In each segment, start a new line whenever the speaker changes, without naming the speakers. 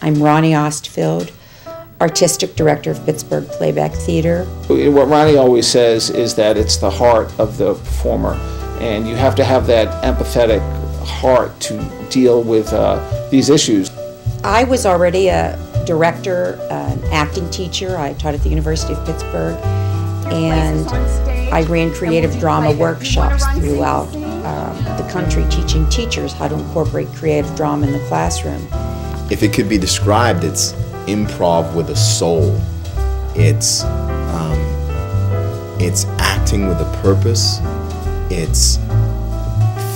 I'm Ronnie Ostfeld, Artistic Director of Pittsburgh Playback Theater.
What Ronnie always says is that it's the heart of the performer, and you have to have that empathetic heart to deal with these issues.
I was already a director, an acting teacher. I taught at the University of Pittsburgh, and I ran creative drama workshops throughout the country, teaching teachers how to incorporate creative drama in the classroom.
If it could be described, it's improv with a soul. It's acting with a purpose. It's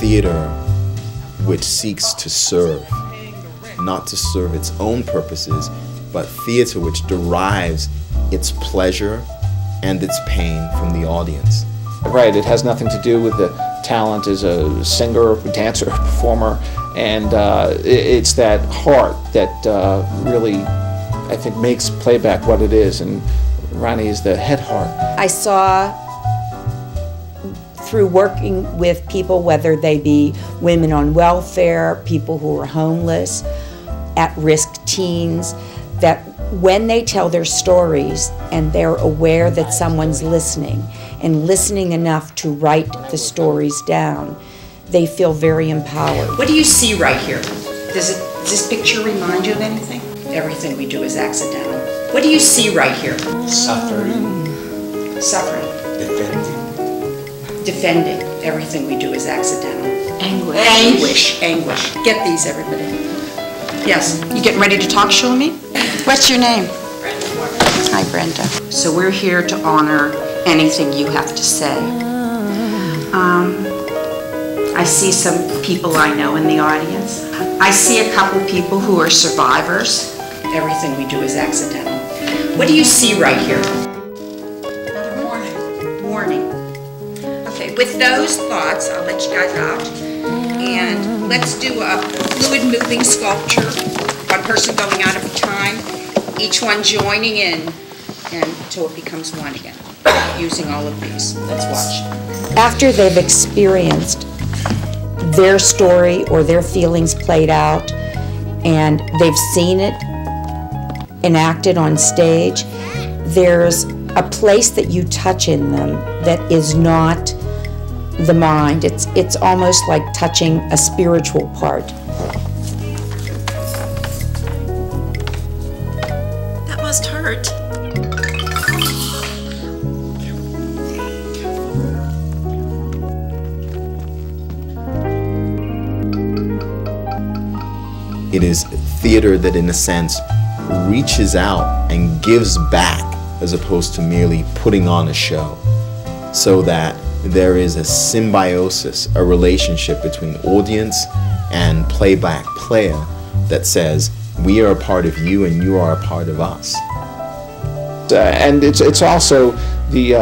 theater which seeks to serve, not to serve its own purposes, but theater which derives its pleasure and its pain from the audience.
Right, it has nothing to do with the talent as a singer, dancer, performer, and it's that heart that really, I think, makes playback what it is, and Ronnie is the head heart.
I saw, through working with people, whether they be women on welfare, people who are homeless, at-risk teens, that when they tell their stories and they're aware that someone's listening, and listening enough to write the stories down, they feel very empowered. What do you see right here? Does this picture remind you of anything? Everything we do is accidental. What do you see right here?
Suffering.
Suffering.
Defending.
Defending. Everything we do is accidental.
Anguish.
Anguish. Anguish. Get these, everybody. Yes. You getting ready to talk show me? What's your name?
Brenda.
Hi, Brenda. So we're here to honor anything you have to say. I see some people I know in the audience. I see a couple people who are survivors. Everything we do is accidental. What do you see right here?
Morning.
Morning. Okay, with those thoughts, I'll let you guys out. And let's do a fluid moving sculpture. One person going out at a time, each one joining in until it becomes one again, using all of these. Let's watch. After they've experienced their story or their feelings played out, and they've seen it enacted on stage, there's a place that you touch in them that is not the mind. It's almost like touching a spiritual part.
That must hurt.
It is theater that, in a sense, reaches out and gives back as opposed to merely putting on a show, so that there is a symbiosis, a relationship between audience and playback player that says, we are a part of you and you are a part of us.
And it's also the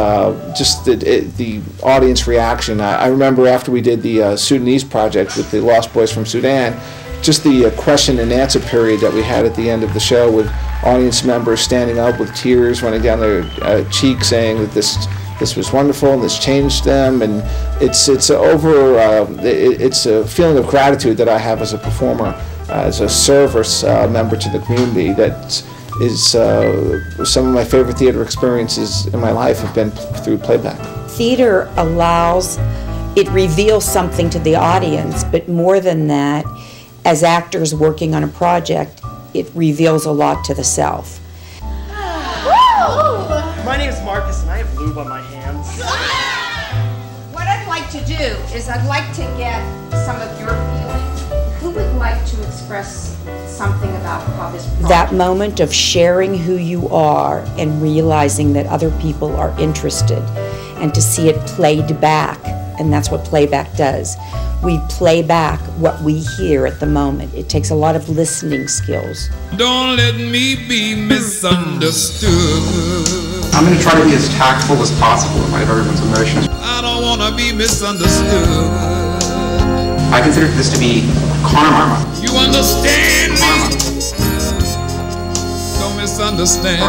the audience reaction. I remember after we did the Sudanese project with the Lost Boys from Sudan, just the question and answer period that we had at the end of the show, with audience members standing up with tears running down their cheeks, saying that this was wonderful and this changed them, and it's a feeling of gratitude that I have as a performer, as a service member to the community. That is some of my favorite theater experiences in my life have been through playback.
Theater it reveals something to the audience, but more than that, as actors working on a project, it reveals a lot to the self.
My name is Marcus and I have lube on my hands.
What I'd like to do is I'd like to get some of your feelings. Who would like to express something about how this project...
That moment of sharing who you are and realizing that other people are interested, and to see it played back, and that's what playback does. We play back what we hear at the moment. It takes a lot of listening skills.
Don't let me be misunderstood.
I'm going to try to be as tactful as possible in light of everyone's emotions.
I don't want to be misunderstood.
I consider this to be karma.
You understand me? Don't misunderstand.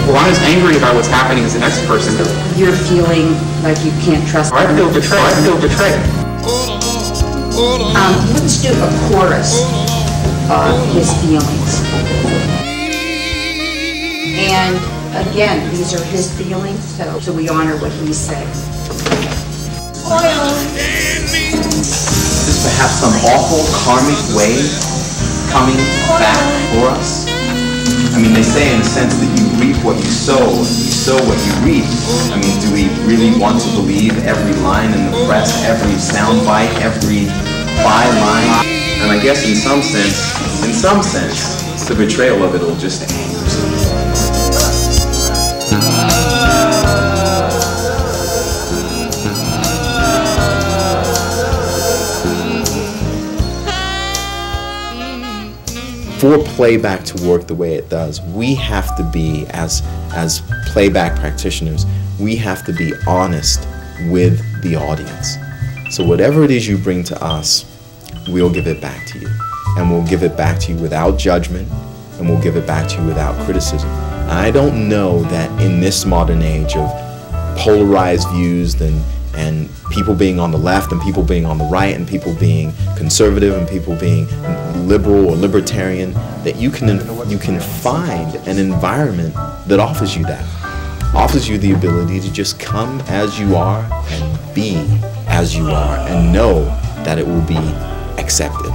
Well, I'm as angry about what's happening as the next person.
You're feeling like you can't trust.
I feel betrayed.
Let's do a chorus.
his feelings. And again, these are his feelings, so we honor what he's saying.
Is perhaps some awful karmic way coming back for us? I mean, they say in a sense that you reap what you sow, and you sow what you reap. I mean, do we really want to believe every line in the press, every soundbite, every byline? And I guess in some sense, the betrayal of it all just angers me.
For playback to work the way it does, we have to be, as playback practitioners, we have to be honest with the audience. So whatever it is you bring to us, we'll give it back to you. And we'll give it back to you without judgment, and we'll give it back to you without criticism. And I don't know that in this modern age of polarized views and people being on the left and people being on the right and people being conservative and people being liberal or libertarian, that you can find an environment that offers you that, offers you the ability to just come as you are and be as you are and know that it will be accepted.